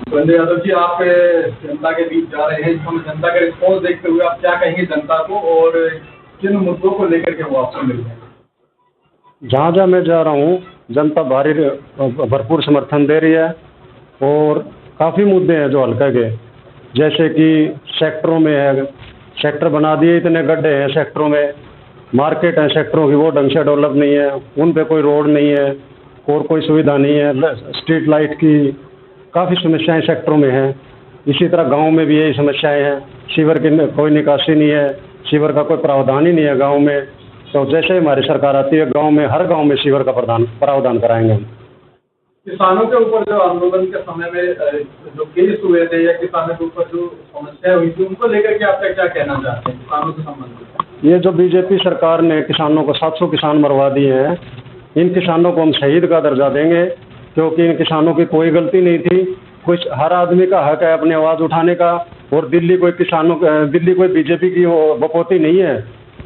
संजय यादव जी, आप जनता के बीच जा रहे हैं, इस समय जनता का रिस्पॉन्स देखते हुए आप क्या कहेंगे जनता को, और किन मुद्दों को लेकर के वो आपको मिल रहे हैं? जहाँ जहाँ मैं जा रहा हूँ जनता भारी भरपूर समर्थन दे रही है, और काफ़ी मुद्दे हैं जो हल्का के, जैसे कि सेक्टरों में है, सेक्टर बना दिए, इतने गड्ढे हैं सेक्टरों में, मार्केट हैं सेक्टरों की वो ढंग से डेवलप नहीं है, उन पे कोई रोड नहीं है और कोई सुविधा नहीं है, स्ट्रीट लाइट की काफ़ी समस्याएं सेक्टरों में हैं। इसी तरह गांव में भी यही समस्याएं हैं, सीवर की कोई निकासी नहीं है, सीवर का कोई प्रावधान ही नहीं है गांव में। तो जैसे ही हमारी सरकार आती है गांव में, हर गांव में सीवर का प्रावधान कराएंगे हम। किसानों के ऊपर जो आंदोलन के समय में जो केस हुए थे या किसानों के ऊपर जो समस्या हुई थी, उनको लेकर के आपका क्या कहना चाहते हैं किसानों से संबंधित? ये जो बीजेपी सरकार ने किसानों को 700 किसान मरवा दिए हैं, इन किसानों को हम शहीद का दर्जा देंगे, क्योंकि इन किसानों की कोई गलती नहीं थी। कुछ हर आदमी का हक है अपनी आवाज़ उठाने का, और दिल्ली कोई बीजेपी की बकौती नहीं है,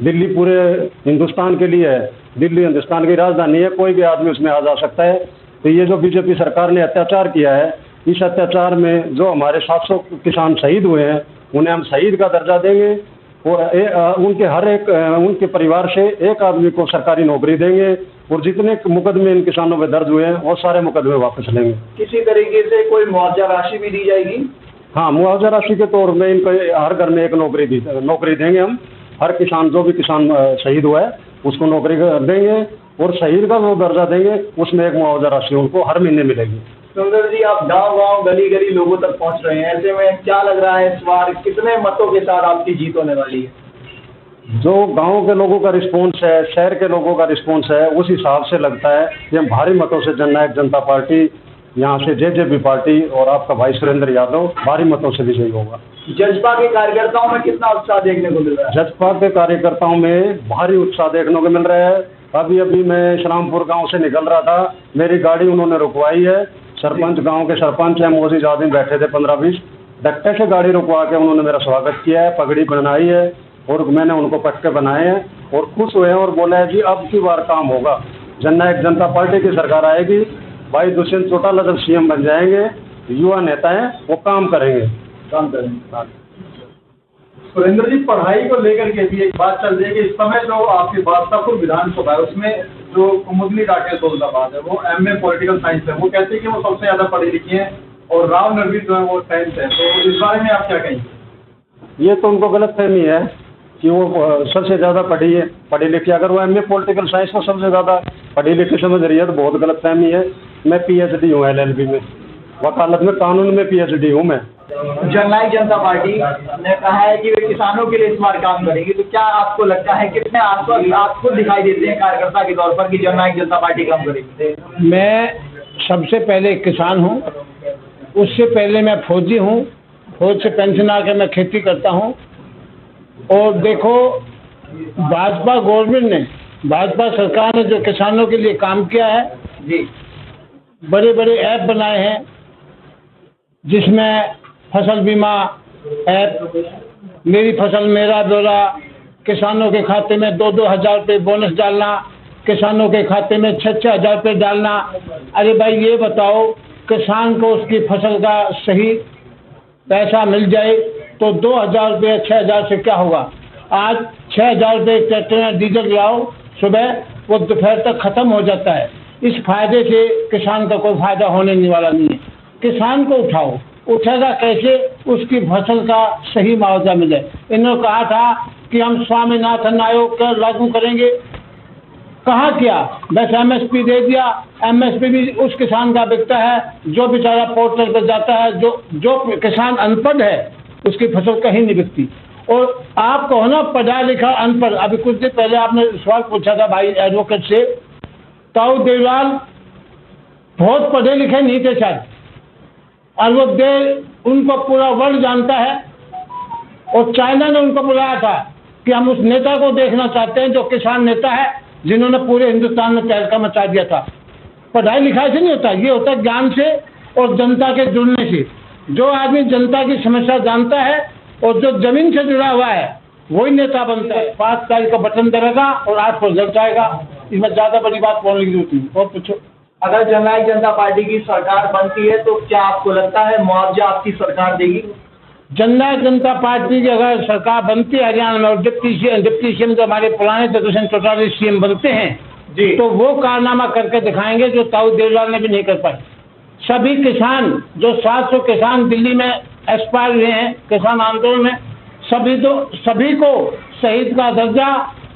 दिल्ली पूरे हिंदुस्तान के लिए है, दिल्ली हिंदुस्तान की राजधानी है, कोई भी आदमी उसमें आ जा सकता है। तो ये जो बीजेपी सरकार ने अत्याचार किया है, इस अत्याचार में जो हमारे 700 किसान शहीद हुए हैं, उन्हें हम शहीद का दर्जा देंगे, और उनके परिवार से एक आदमी को सरकारी नौकरी देंगे, और जितने मुकदमे इन किसानों पे दर्ज हुए हैं वो सारे मुकदमे वापस लेंगे। किसी तरीके से कोई मुआवजा राशि भी दी जाएगी? हाँ, मुआवजा राशि के तौर में इनको हर घर में एक नौकरी देंगे हम। हर किसान, जो भी किसान शहीद हुआ है उसको नौकरी देंगे, और शहीद का जो दर्जा देंगे उसमें एक मुआवजा राशि उनको हर महीने मिलेगी। सुंदर जी, आप गांव-गांव, गली-गली लोगों तक पहुंच रहे हैं, ऐसे में क्या लग रहा है इस बार कितने मतों के साथ आपकी जीत होने वाली है? जो गांव के लोगों का रिस्पॉन्स है, शहर के लोगों का रिस्पॉन्स है, उस हिसाब से लगता है कि हम भारी मतों से जननायक जनता पार्टी, यहाँ से जेजेपी पार्टी और आपका भाई सुरेंद्र यादव भारी मतों से विजयी होगा। जजपा के कार्यकर्ताओं में कितना उत्साह देखने को मिल रहा है? जजपा के कार्यकर्ताओं में भारी उत्साह देखने को मिल रहा है। अभी मैं श्रामपुर गांव से निकल रहा था, मेरी गाड़ी उन्होंने रुकवाई है। सरपंच, गांव के सरपंच हैं, मोदी आदमी बैठे थे 15-20, डक्टे से गाड़ी रुकवा के उन्होंने मेरा स्वागत किया है, पगड़ी बनाई है, और मैंने उनको पटके बनाए हैं, और खुश हुए हैं, और बोला है जी अब की बार काम होगा, जननायक जनता पार्टी की सरकार आएगी, भाई दुष्यंत चौटाला जब सीएम बन जाएंगे, युवा नेता हैं, वो काम करेंगे। सुरेंद्र जी, पढ़ाई को लेकर के भी एक बात चल रही है कि इस समय जो आपकी बादशाहपुर विधानसभा है उसमें जो कुमुदनी राकेश दौलताबाद है वो एमए पॉलिटिकल साइंस है, वो कहते हैं कि वो सबसे ज्यादा पढ़ी लिखी है, और राव नरवीर जो है वो 10th है, तो इस बारे में आप क्या कहेंगे? ये तो उनको गलतफहमी है कि वो सबसे ज़्यादा पढ़ी लिखी। अगर वो एमए पॉलिटिकल साइंस को सबसे ज़्यादा पढ़ी लिखी समझ रही है तो बहुत गलतफहमी है। मैं पीएचडी हूँ LLB में, वकालत में, कानून में पीएचडी हूँ मैं। जननायक जनता पार्टी ने कहा है कि वे किसानों के लिए इस बार काम करेगी, तो क्या आपको लगता है कितने आपको दिखाई देते हैं कार्यकर्ता के तौर पर कि जननायक जनता पार्टी काम करेगी? मैं सबसे पहले किसान हूँ, उससे पहले मैं फौजी हूँ, फौज से पेंशन आके मैं खेती करता हूँ। और देखो, भाजपा गवर्नमेंट ने, भाजपा सरकार ने जो किसानों के लिए काम किया है जी, बड़े बड़े ऐप बनाए हैं, जिसमें फसल बीमा ऐप, मेरी फसल मेरा ब्यौरा, किसानों के खाते में 2-2 हज़ार रुपये बोनस डालना, किसानों के खाते में 6-6 हज़ार रुपये डालना। अरे भाई ये बताओ, किसान को उसकी फसल का सही पैसा मिल जाए तो 2,000 रुपये 6,000 से क्या होगा? आज 6,000 रुपये ट्रैक्टर में डीजल लाओ सुबह, वो दोपहर तक ख़त्म हो जाता है। इस फायदे से किसान का कोई फायदा होने वाला नहीं है। किसान को उठाओ, उठेगा कैसे? उसकी फसल का सही मुआवजा मिले। इन्होंने कहा था कि हम स्वामीनाथन आयोग का लागू करेंगे, कहाँ किया? बस MSP दे दिया। MSP भी उस किसान का बिकता है जो बेचारा पोर्टल पर जाता है, जो किसान अनपढ़ है उसकी फसल कहीं नहीं बिकती। और आप कहो ना पढ़ा लिखा अनपढ़, अभी कुछ दिन पहले आपने सवाल पूछा था भाई एडवोकेट से, ताऊ देवलाल बहुत पढ़े लिखे नहीं थे शायद, और वो उनको पूरा वर्ल्ड जानता है, और चाइना ने उनको बुलाया था कि हम उस नेता को देखना चाहते हैं जो किसान नेता है, जिन्होंने पूरे हिंदुस्तान में तहलका मचा दिया था। पढ़ाई लिखाई से नहीं होता, ये होता है ज्ञान से और जनता के जुड़ने से। जो आदमी जनता की समस्या जानता है और जो जमीन से जुड़ा हुआ है वही नेता बनता है। 5 तारीख का बटन दबेगा और 8 पर रिजल्ट आएगा, इसमें ज़्यादा बड़ी बात बोलने की जरूरत नहीं। और पूछो। अगर जननायक जनता पार्टी की सरकार बनती है तो क्या आपको लगता है मुआवजा आपकी सरकार देगी? जननायक जनता पार्टी की अगर सरकार बनती है हरियाणा में और डिप्टी सीएम जो हमारे पुराने चतुर्सेन चौटाला सीएम बनते हैं जी। तो वो कारनामा करके दिखाएंगे जो ताऊ देवलाल ने भी नहीं कर पाए। सभी किसान जो 700 किसान दिल्ली में एक्सपायर हुए हैं किसान आंदोलन में, सभी को शहीद का दर्जा,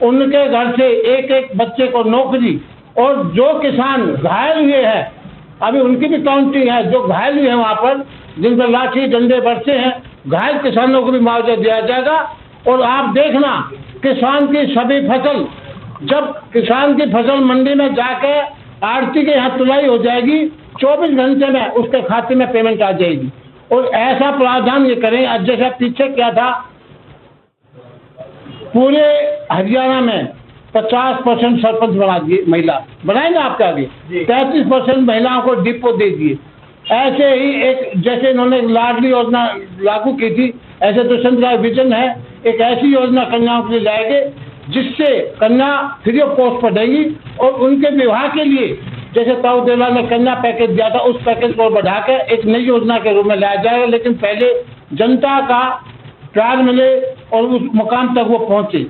उनके घर से एक एक बच्चे को नौकरी, और जो किसान घायल हुए हैं अभी उनकी भी काउंटिंग है, जो घायल हुए हैं वहाँ पर जिन पर लाठी डंडे बरसे हैं, घायल किसानों को भी मुआवजा दिया जाएगा। और आप देखना किसान की सभी फसल, जब किसान की फसल मंडी में जाके आड़ती के यहाँ तुलाई हो जाएगी 24 घंटे में उसके खाते में पेमेंट आ जाएगी। और ऐसा प्रावधान ये करें, अब जैसा पीछे क्या था, पूरे हरियाणा में 50% सरपंच बना दिए, महिला बनाएंगे आपके आगे, 33% महिलाओं को डिपो दे दिए। ऐसे ही एक जैसे इन्होंने लाडली योजना लागू की थी, ऐसे दुष्यंत राय विजन है, एक ऐसी योजना कन्याओं के लिए लाएंगे जिससे कन्या फ्री ऑफ कॉस्ट पढ़ेगी और उनके विवाह के लिए जैसे ताऊ देवलाल ने कन्या पैकेज दिया था उस पैकेज को बढ़ा के एक नई योजना के रूप में लाया जाएगा। लेकिन पहले जनता का प्यार मिले और उस मुकाम तक वो पहुंचे।